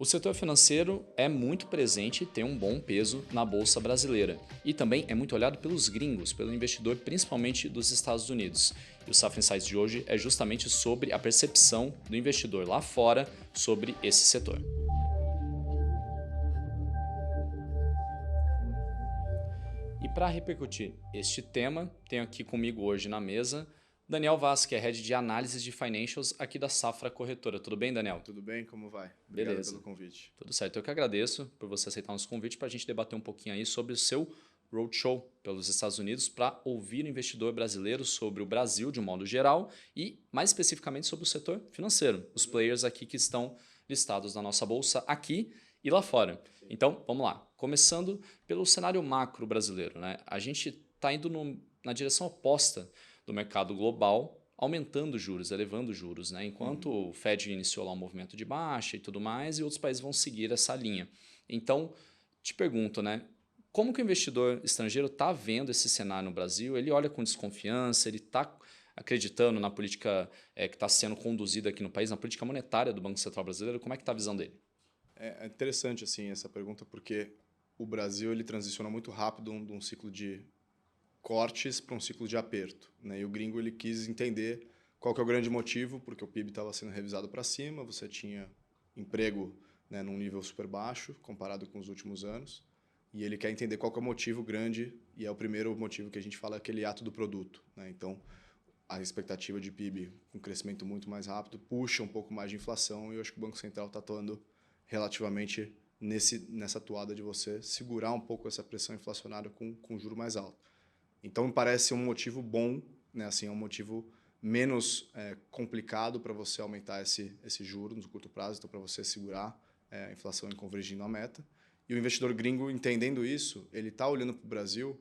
O setor financeiro é muito presente e tem um bom peso na bolsa brasileira. E também é muito olhado pelos gringos, pelo investidor principalmente dos Estados Unidos. E o Safra Insights de hoje é justamente sobre a percepção do investidor lá fora sobre esse setor. E para repercutir este tema, tenho aqui comigo hoje na mesa Daniel Vaz, que é Head de Análise de Financials aqui da Safra Corretora. Tudo bem, Daniel? Tudo bem? Como vai? Obrigado Beleza. pelo convite. Tudo certo. Eu que agradeço por você aceitar nosso convite para a gente debater um pouquinho aí sobre o seu roadshow pelos Estados Unidos para ouvir o investidor brasileiro sobre o Brasil de um modo geral e mais especificamente sobre o setor financeiro, os players aqui que estão listados na nossa bolsa aqui e lá fora. Então, vamos lá. Começando pelo cenário macro brasileiro, né? A gente está indo na direção oposta do mercado global, aumentando juros, elevando juros, né? Enquanto o Fed iniciou lá um movimento de baixa e tudo mais, e outros países vão seguir essa linha. Então, te pergunto, né? Como que o investidor estrangeiro está vendo esse cenário no Brasil? Ele olha com desconfiança, ele está acreditando na política que está sendo conduzida aqui no país, na política monetária do Banco Central brasileiro? Como é que está a visão dele? É interessante assim essa pergunta porque o Brasil ele transiciona muito rápido de um ciclo de cortes para um ciclo de aperto, né? E o gringo ele quis entender qual que é o grande motivo, porque o PIB estava sendo revisado para cima, você tinha emprego, né, num nível super baixo comparado com os últimos anos, e ele quer entender qual que é o motivo grande, e é o primeiro motivo que a gente fala, aquele ato do produto, né? Então, a expectativa de PIB com crescimento muito mais rápido puxa um pouco mais de inflação, e eu acho que o Banco Central está atuando relativamente nessa atuada de você segurar um pouco essa pressão inflacionária com juro mais alto. Então, me parece um motivo bom, né? Assim, é um motivo menos complicado para você aumentar esse juro no curto prazo, então para você segurar a inflação e convergindo a meta. E o investidor gringo, entendendo isso, ele está olhando para o Brasil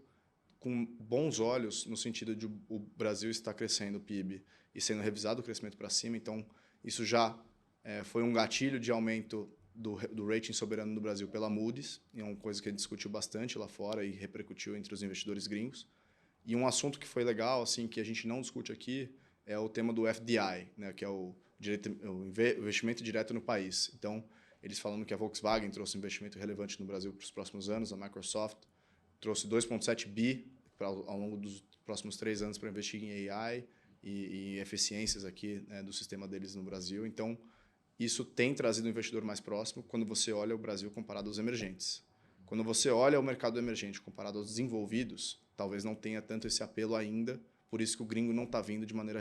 com bons olhos, no sentido de o Brasil estar crescendo o PIB e sendo revisado o crescimento para cima. Então, isso já foi um gatilho de aumento do rating soberano do Brasil pela Moody's, é uma coisa que ele discutiu bastante lá fora e repercutiu entre os investidores gringos. E um assunto que foi legal, assim, que a gente não discute aqui, é o tema do FDI, né, que é o investimento direto no país. Então, eles falando que a Volkswagen trouxe um investimento relevante no Brasil para os próximos anos, a Microsoft trouxe 2,7 bi ao longo dos próximos 3 anos para investir em AI e eficiências aqui, né, do sistema deles no Brasil. Então, isso tem trazido um investidor mais próximo quando você olha o Brasil comparado aos emergentes. Quando você olha o mercado emergente comparado aos desenvolvidos, talvez não tenha tanto esse apelo ainda, por isso que o gringo não está vindo de maneira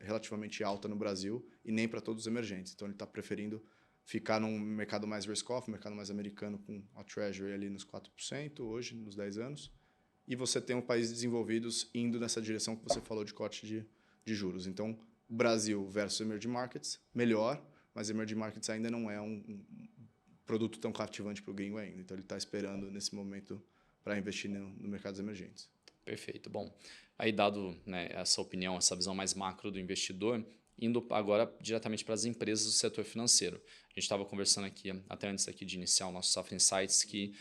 relativamente alta no Brasil e nem para todos os emergentes. Então, ele está preferindo ficar num mercado mais risk-off, um mercado mais americano, com a Treasury ali nos 4% hoje, nos 10 anos, e você tem um países desenvolvidos indo nessa direção que você falou de corte de juros. Então, Brasil versus emerging markets, melhor, mas emerging markets ainda não é um produto tão cativante para o gringo ainda. Então, ele está esperando nesse momento para investir no mercados emergentes. Perfeito. Bom, aí dado, né, essa opinião, essa visão mais macro do investidor, indo agora diretamente para as empresas do setor financeiro. A gente estava conversando aqui, até antes aqui de iniciar o nosso Safra Insights, que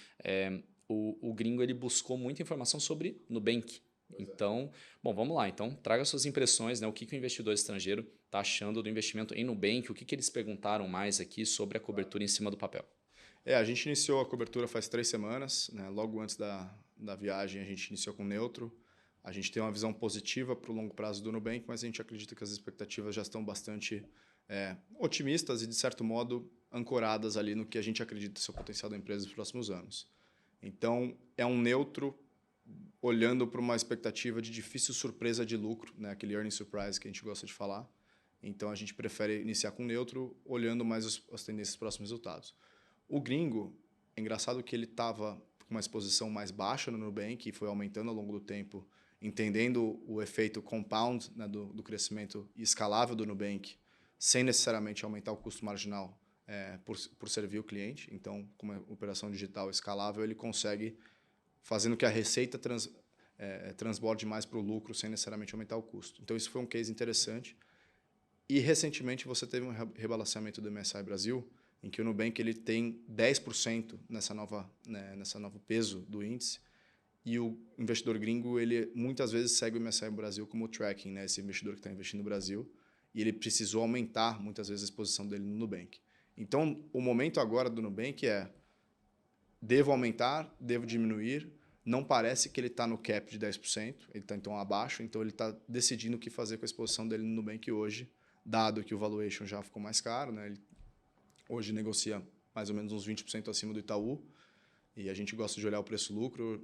o gringo ele buscou muita informação sobre Nubank. Então, bom, vamos lá. Então, traga suas impressões, né? O que o investidor estrangeiro está achando do investimento em Nubank, o que eles perguntaram mais aqui sobre a cobertura em cima do papel. A gente iniciou a cobertura faz 3 semanas, né? Logo antes da viagem a gente iniciou com neutro. A gente tem uma visão positiva para o longo prazo do Nubank, mas a gente acredita que as expectativas já estão bastante otimistas e, de certo modo, ancoradas ali no que a gente acredita ser o potencial da empresa nos próximos anos. Então, é um neutro olhando para uma expectativa de difícil surpresa de lucro, né? Aquele earning surprise que a gente gosta de falar. Então, a gente prefere iniciar com neutro, olhando mais as tendências dos próximos resultados. O gringo, é engraçado que ele estava com uma exposição mais baixa no Nubank e foi aumentando ao longo do tempo, entendendo o efeito compound, né, do crescimento escalável do Nubank, sem necessariamente aumentar o custo marginal por servir o cliente. Então, com uma operação digital escalável, ele consegue, fazendo que a receita transborde mais para o lucro, sem necessariamente aumentar o custo. Então, isso foi um case interessante. E, recentemente, você teve um rebalanceamento do MSCI Brasil, em que o Nubank ele tem 10% nessa nova peso do índice, e o investidor gringo ele muitas vezes segue o MSCI Brasil como tracking, né? Esse investidor que está investindo no Brasil, e ele precisou aumentar muitas vezes a exposição dele no Nubank. Então, o momento agora do Nubank é: devo aumentar, devo diminuir. Não parece que ele está no cap de 10%, ele está então abaixo, então ele está decidindo o que fazer com a exposição dele no Nubank hoje, dado que o valuation já ficou mais caro, né? Ele hoje negocia mais ou menos uns 20% acima do Itaú, e a gente gosta de olhar o preço-lucro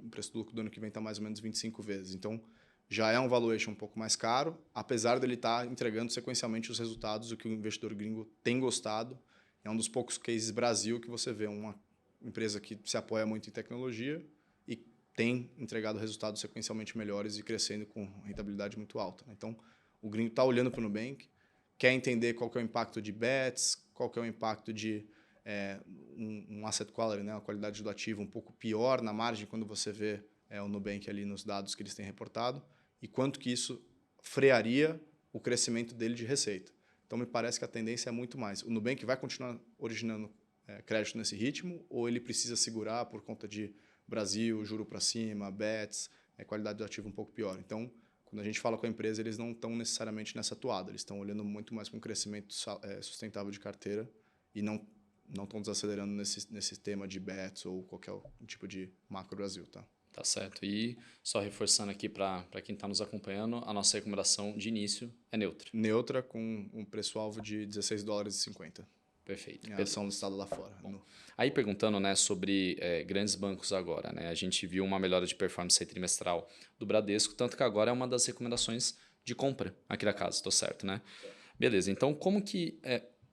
do ano que vem está mais ou menos 25 vezes. Então, já é um valuation um pouco mais caro, apesar dele estar entregando sequencialmente os resultados, o que o investidor gringo tem gostado. É um dos poucos cases Brasil que você vê uma empresa que se apoia muito em tecnologia e tem entregado resultados sequencialmente melhores e crescendo com rentabilidade muito alta. Então, o gringo está olhando para o Nubank, quer entender qual que é o impacto de bets, qual que é o impacto de um asset quality, né, a qualidade do ativo um pouco pior na margem quando você vê o Nubank ali nos dados que eles têm reportado, e quanto que isso frearia o crescimento dele de receita. Então, me parece que a tendência é muito mais. O Nubank vai continuar originando crédito nesse ritmo, ou ele precisa segurar por conta de Brasil, juro para cima, bets, qualidade do ativo um pouco pior. Então, quando a gente fala com a empresa, eles não estão necessariamente nessa toada, eles estão olhando muito mais para um crescimento sustentável de carteira e não estão desacelerando nesse tema de bets ou qualquer tipo de macro Brasil, tá? Tá certo. E só reforçando aqui para quem está nos acompanhando, a nossa recomendação de início é neutra. Neutra, com um preço-alvo de $16,50. Perfeito. Em ação listada lá fora. Aí perguntando, né, sobre grandes bancos agora, né? A gente viu uma melhora de performance trimestral do Bradesco, tanto que agora é uma das recomendações de compra aqui da casa, estou certo, né? Beleza, então como que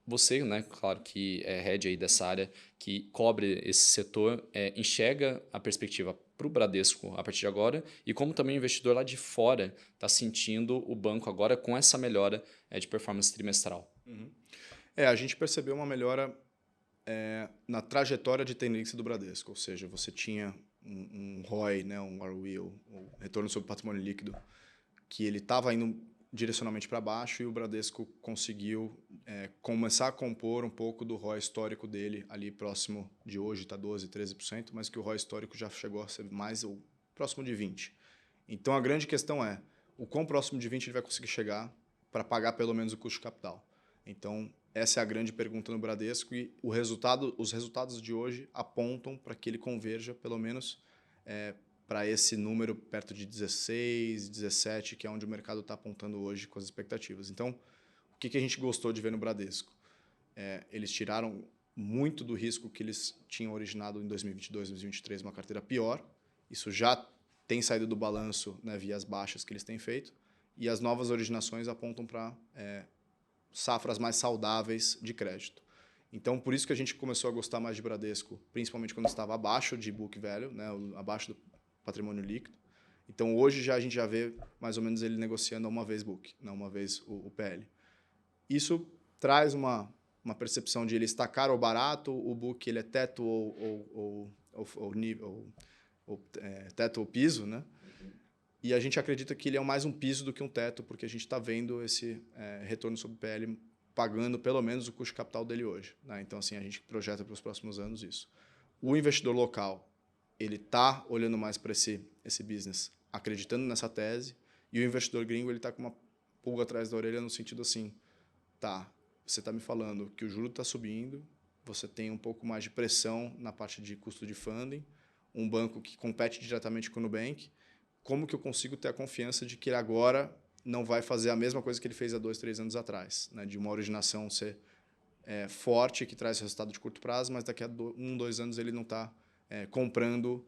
você, né, claro que é head aí dessa área que cobre esse setor, enxerga a perspectiva para o Bradesco a partir de agora e como também o investidor lá de fora está sentindo o banco agora com essa melhora de performance trimestral? A gente percebeu uma melhora na trajetória de tendência do Bradesco, ou seja, você tinha um ROI, né, um ROE, o retorno sobre patrimônio líquido, que ele estava indo direcionalmente para baixo e o Bradesco conseguiu começar a compor um pouco do ROI histórico dele ali próximo de hoje, está 12%, 13%, mas que o ROI histórico já chegou a ser mais ou próximo de 20%. Então a grande questão é o quão próximo de 20% ele vai conseguir chegar para pagar pelo menos o custo de capital. Então essa é a grande pergunta no Bradesco e os resultados de hoje apontam para que ele converja pelo menos para esse número perto de 16, 17, que é onde o mercado está apontando hoje com as expectativas. Então, o que a gente gostou de ver no Bradesco? Eles tiraram muito do risco que eles tinham originado em 2022, 2023, uma carteira pior. Isso já tem saído do balanço, né, via as baixas que eles têm feito. E as novas originações apontam para safras mais saudáveis de crédito. Então, por isso que a gente começou a gostar mais de Bradesco, principalmente quando estava abaixo de book value, né, abaixo do patrimônio líquido. Então, hoje a gente já vê mais ou menos ele negociando uma vez book, não uma vez o PL. Isso traz uma percepção de ele estar caro ou barato, o book ele é teto ou teto ou piso, né? E a gente acredita que ele é mais um piso do que um teto, porque a gente está vendo esse retorno sobre PL pagando pelo menos o custo de capital dele hoje, né? Então, assim, a gente projeta para os próximos anos isso. O investidor local, ele está olhando mais para esse business, acreditando nessa tese, e o investidor gringo está com uma pulga atrás da orelha no sentido assim, tá, você está me falando que o juro está subindo, você tem um pouco mais de pressão na parte de custo de funding, um banco que compete diretamente com o Nubank, como que eu consigo ter a confiança de que ele agora não vai fazer a mesma coisa que ele fez há 2, 3 anos atrás, né? De uma originação ser forte, que traz resultado de curto prazo, mas daqui a 1, 2 anos ele não está comprando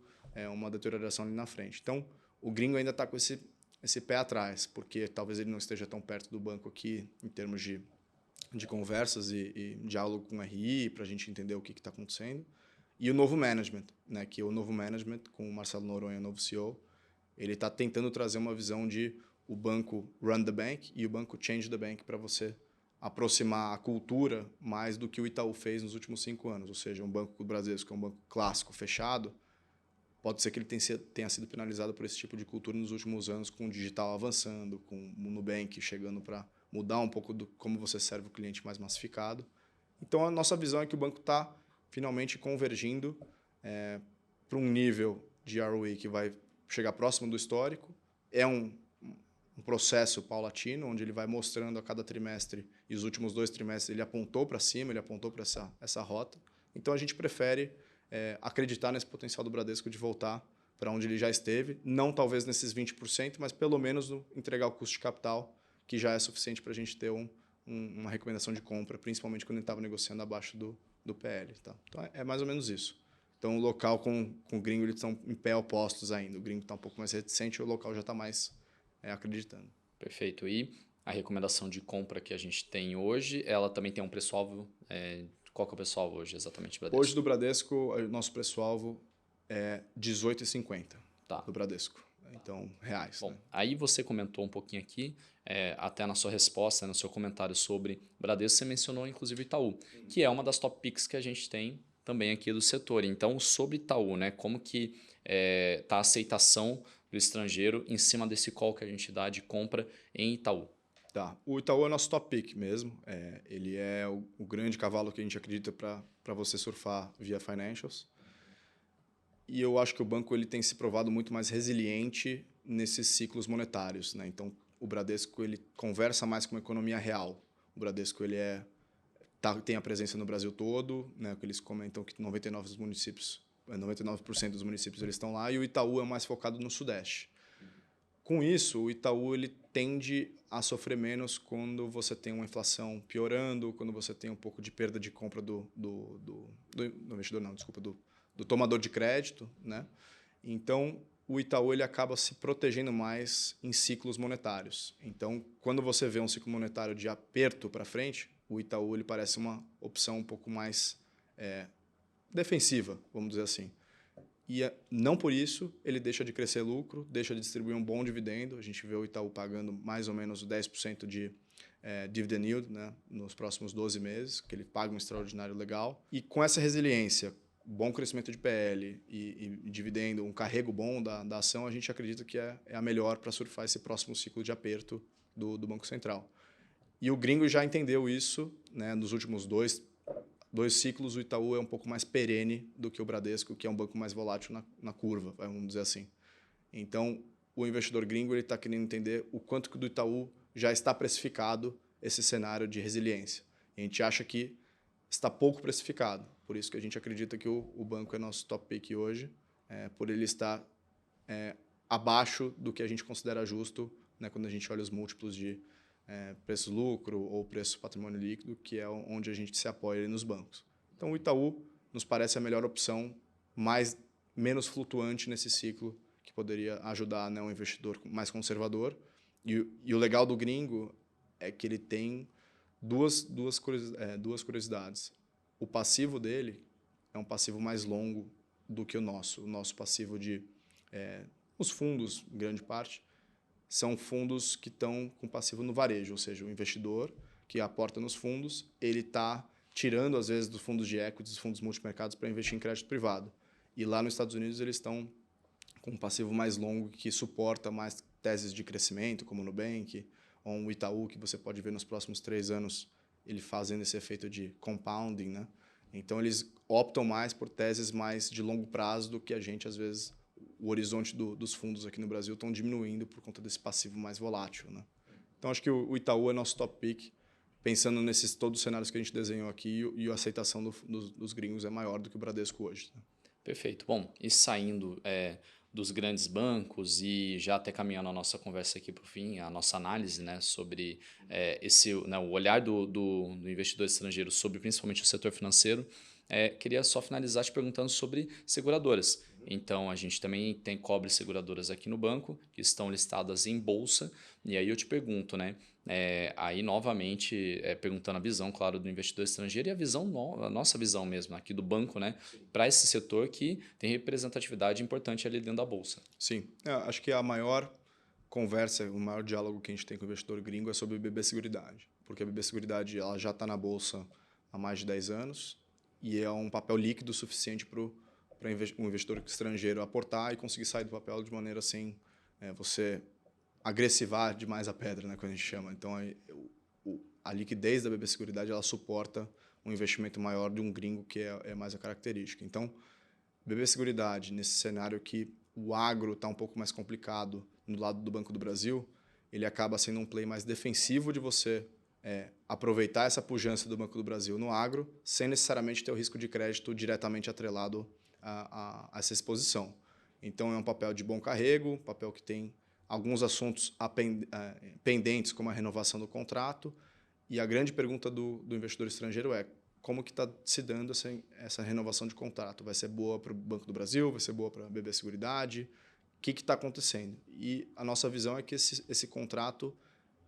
uma deterioração ali na frente. Então, o gringo ainda está com esse pé atrás, porque talvez ele não esteja tão perto do banco aqui em termos de conversas e diálogo com o RI, para a gente entender o que está acontecendo. E o novo management, né, que o novo management, com o Marcelo Noronha, novo CEO, ele está tentando trazer uma visão de o banco run the bank e o banco change the bank para você aproximar a cultura mais do que o Itaú fez nos últimos 5 anos. Ou seja, um banco brasileiro que é um banco clássico, fechado, pode ser que ele tenha sido penalizado por esse tipo de cultura nos últimos anos, com o digital avançando, com o Nubank chegando para mudar um pouco do como você serve o cliente mais massificado. Então, a nossa visão é que o banco está finalmente convergindo para um nível de ROE que vai chegar próximo do histórico. É um processo paulatino, onde ele vai mostrando a cada trimestre, e os últimos 2 trimestres ele apontou para cima, ele apontou para essa rota. Então, a gente prefere acreditar nesse potencial do Bradesco de voltar para onde ele já esteve, não talvez nesses 20%, mas pelo menos entregar o custo de capital, que já é suficiente para a gente ter uma recomendação de compra, principalmente quando ele estava negociando abaixo do PL. Tá? Então, é mais ou menos isso. Então, o local com o gringo eles estão em pé opostos ainda. O gringo está um pouco mais reticente, o local já está mais acreditando. Perfeito. E a recomendação de compra que a gente tem hoje, ela também tem um preço-alvo. Qual que é o preço-alvo hoje, exatamente, Bradesco? Hoje, do Bradesco, o nosso preço-alvo é 18,50 do Bradesco. Então, reais. Bom, aí você comentou um pouquinho aqui, até na sua resposta, no seu comentário sobre Bradesco, você mencionou inclusive Itaú, que é uma das top picks que a gente tem também aqui do setor. Então, sobre Itaú, né, como que está a aceitação do estrangeiro em cima desse call que a gente dá de compra em Itaú? Tá. O Itaú é nosso top pick mesmo. Ele é o grande cavalo que a gente acredita para você surfar via financials. E eu acho que o banco ele tem se provado muito mais resiliente nesses ciclos monetários. Né? Então, o Bradesco ele conversa mais com a economia real. O Bradesco ele tem a presença no Brasil todo, né? Eles comentam que 99% dos municípios eles estão lá, e o Itaú é mais focado no Sudeste. Com isso, o Itaú ele tende a sofrer menos quando você tem uma inflação piorando, quando você tem um pouco de perda de compra do investidor, não, desculpa, do tomador de crédito, né? Então, o Itaú ele acaba se protegendo mais em ciclos monetários. Então, quando você vê um ciclo monetário de aperto para frente, o Itaú ele parece uma opção um pouco mais defensiva, vamos dizer assim. E não por isso ele deixa de crescer lucro, deixa de distribuir um bom dividendo. A gente vê o Itaú pagando mais ou menos 10% de dividend yield, né, nos próximos 12 meses, que ele paga um extraordinário legal. E com essa resiliência, bom crescimento de PL e dividendo, um carrego bom da ação, a gente acredita que é a melhor para surfar esse próximo ciclo de aperto do Banco Central. E o gringo já entendeu isso, né, nos últimos dois ciclos. O Itaú é um pouco mais perene do que o Bradesco, que é um banco mais volátil na curva, vamos dizer assim. Então, o investidor gringo está querendo entender o quanto que do Itaú já está precificado esse cenário de resiliência. E a gente acha que está pouco precificado. Por isso que a gente acredita que o banco é nosso top pick hoje, por ele estar abaixo do que a gente considera justo, né, quando a gente olha os múltiplos de preço-lucro ou preço-patrimônio líquido, que é onde a gente se apoia nos bancos. Então, o Itaú nos parece a melhor opção, menos flutuante nesse ciclo, que poderia ajudar, né, um investidor mais conservador. E o legal do gringo é que ele tem duas curiosidades. O passivo dele é um passivo mais longo do que o nosso. O nosso passivo os fundos, em grande parte, são fundos que estão com passivo no varejo, ou seja, o investidor que aporta nos fundos, ele está tirando, às vezes, dos fundos de equities, dos fundos multimercados, para investir em crédito privado. E lá nos Estados Unidos, eles estão com um passivo mais longo que suporta mais teses de crescimento, como o Nubank, ou um Itaú, que você pode ver nos próximos 3 anos, ele fazendo esse efeito de compounding, né? Então, eles optam mais por teses mais de longo prazo do que a gente, às vezes, o horizonte dos fundos aqui no Brasil estão diminuindo por conta desse passivo mais volátil, né? Então, acho que o Itaú é nosso top pick, pensando nesses todos os cenários que a gente desenhou aqui, e a aceitação dos gringos é maior do que o Bradesco hoje. Né? Perfeito. Bom, e saindo dos grandes bancos e já até caminhando a nossa conversa aqui para o fim, a nossa análise, né, sobre o olhar do investidor estrangeiro sobre principalmente o setor financeiro, queria só finalizar te perguntando sobre seguradoras. Então, a gente também cobre seguradoras aqui no banco, que estão listadas em bolsa, e aí eu te pergunto, né, aí novamente perguntando a visão, claro, do investidor estrangeiro e a nossa visão mesmo aqui do banco, né, para esse setor que tem representatividade importante ali dentro da bolsa. Sim, acho que a maior conversa, o maior diálogo que a gente tem com o investidor gringo é sobre BB Seguridade, porque a BB Seguridade ela já está na bolsa há mais de 10 anos e é um papel líquido suficiente para o investidor estrangeiro aportar e conseguir sair do papel de maneira sem você agressivar demais a pedra, né, que a gente chama. Então, a liquidez da BB Seguridade ela suporta um investimento maior de um gringo, que é mais a característica. Então, BB Seguridade, nesse cenário que o agro está um pouco mais complicado no lado do Banco do Brasil, ele acaba sendo um play mais defensivo de você aproveitar essa pujança do Banco do Brasil no agro, sem necessariamente ter o risco de crédito diretamente atrelado a essa exposição. Então, é um papel de bom carrego, papel que tem alguns assuntos pendentes, como a renovação do contrato, e a grande pergunta do investidor estrangeiro é como que está se dando essa renovação de contrato? Vai ser boa para o Banco do Brasil? Vai ser boa para a BB Seguridade? O que está acontecendo? E a nossa visão é que esse contrato,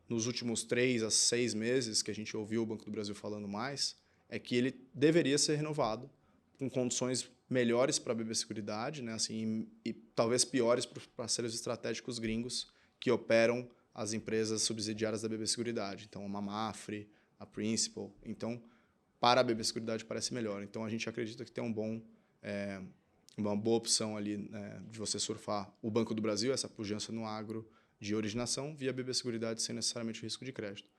nos últimos 3 a 6 meses, que a gente ouviu o Banco do Brasil falando mais, é que ele deveria ser renovado com condições melhores para a BB Seguridade, né? Assim, e talvez piores para os parceiros estratégicos gringos que operam as empresas subsidiárias da BB Seguridade. Então, a Mafre, a Principal. Então, para a BB Seguridade parece melhor. Então, a gente acredita que tem uma boa opção ali, né, de você surfar o Banco do Brasil, essa pujança no agro de originação, via BB Seguridade sem necessariamente risco de crédito.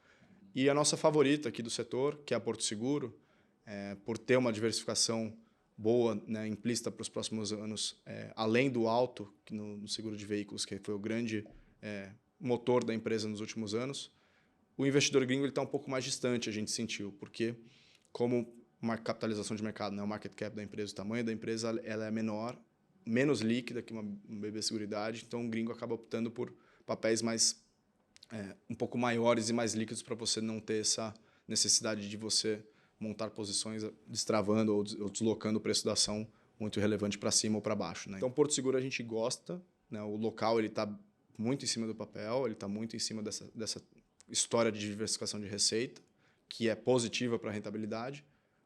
E a nossa favorita aqui do setor, que é a Porto Seguro, por ter uma diversificação boa, né, implícita para os próximos anos, além do alto no seguro de veículos, que foi o grande motor da empresa nos últimos anos, o investidor gringo está um pouco mais distante, a gente sentiu, porque como uma capitalização de mercado, né, o market cap da empresa, o tamanho da empresa, ela é menor, menos líquida que uma BB Seguridade, então o gringo acaba optando por papéis um pouco maiores e mais líquidos para você não ter essa necessidade de você montar posições destravando ou deslocando o preço da ação muito relevante para cima ou para baixo, né? Então, Porto Seguro a gente gosta, né? O local está muito em cima do papel, ele está muito em cima dessa história de diversificação de receita, que é positiva para a rentabilidade,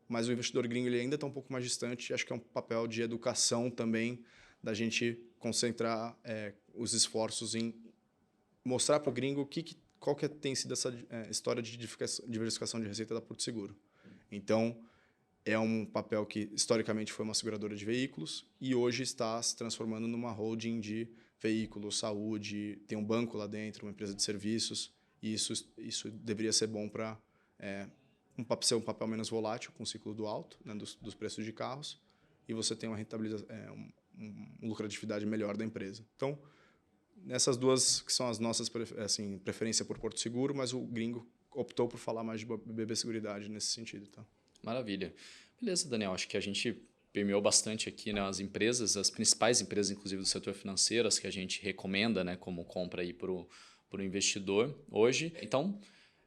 mas o investidor gringo ele ainda está um pouco mais distante. Acho que é um papel de educação também, da gente concentrar os esforços em mostrar para o gringo qual que tem sido essa história de diversificação de receita da Porto Seguro. Então, é um papel que historicamente foi uma seguradora de veículos e hoje está se transformando numa holding de veículos, saúde, tem um banco lá dentro, uma empresa de serviços, e isso deveria ser bom para ser um papel menos volátil, com o ciclo do alto, né, dos preços de carros, e você tem uma rentabilidade, uma lucratividade melhor da empresa. Então, essas duas que são as nossas preferência por Porto Seguro, mas o gringo optou por falar mais de BB Seguridade nesse sentido. Tá? Maravilha. Beleza, Daniel. Acho que a gente permeou bastante aqui, né, as empresas, as principais empresas, inclusive do setor financeiro, as que a gente recomenda, né, como compra aí para o investidor hoje. Então,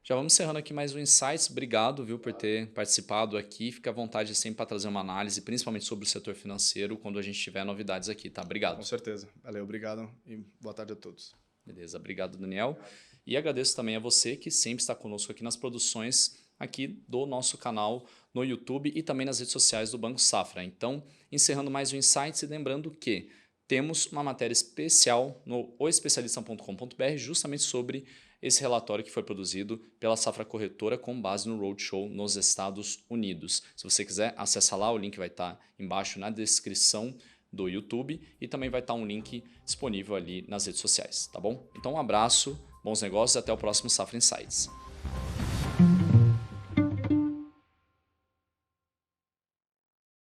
já vamos encerrando aqui mais um Insights. Obrigado, viu, por ter participado aqui. Fica à vontade sempre para trazer uma análise, principalmente sobre o setor financeiro, quando a gente tiver novidades aqui, tá? Obrigado. Com certeza. Valeu, obrigado e boa tarde a todos. Beleza, obrigado, Daniel. E agradeço também a você que sempre está conosco aqui nas produções aqui do nosso canal no YouTube e também nas redes sociais do Banco Safra. Então, encerrando mais um Insights e lembrando que temos uma matéria especial no oespecialista.com.br justamente sobre esse relatório que foi produzido pela Safra Corretora com base no Roadshow nos Estados Unidos. Se você quiser, acessa lá, o link vai estar embaixo na descrição do YouTube e também vai estar um link disponível ali nas redes sociais, tá bom? Então um abraço, bons negócios e até o próximo Safra Insights.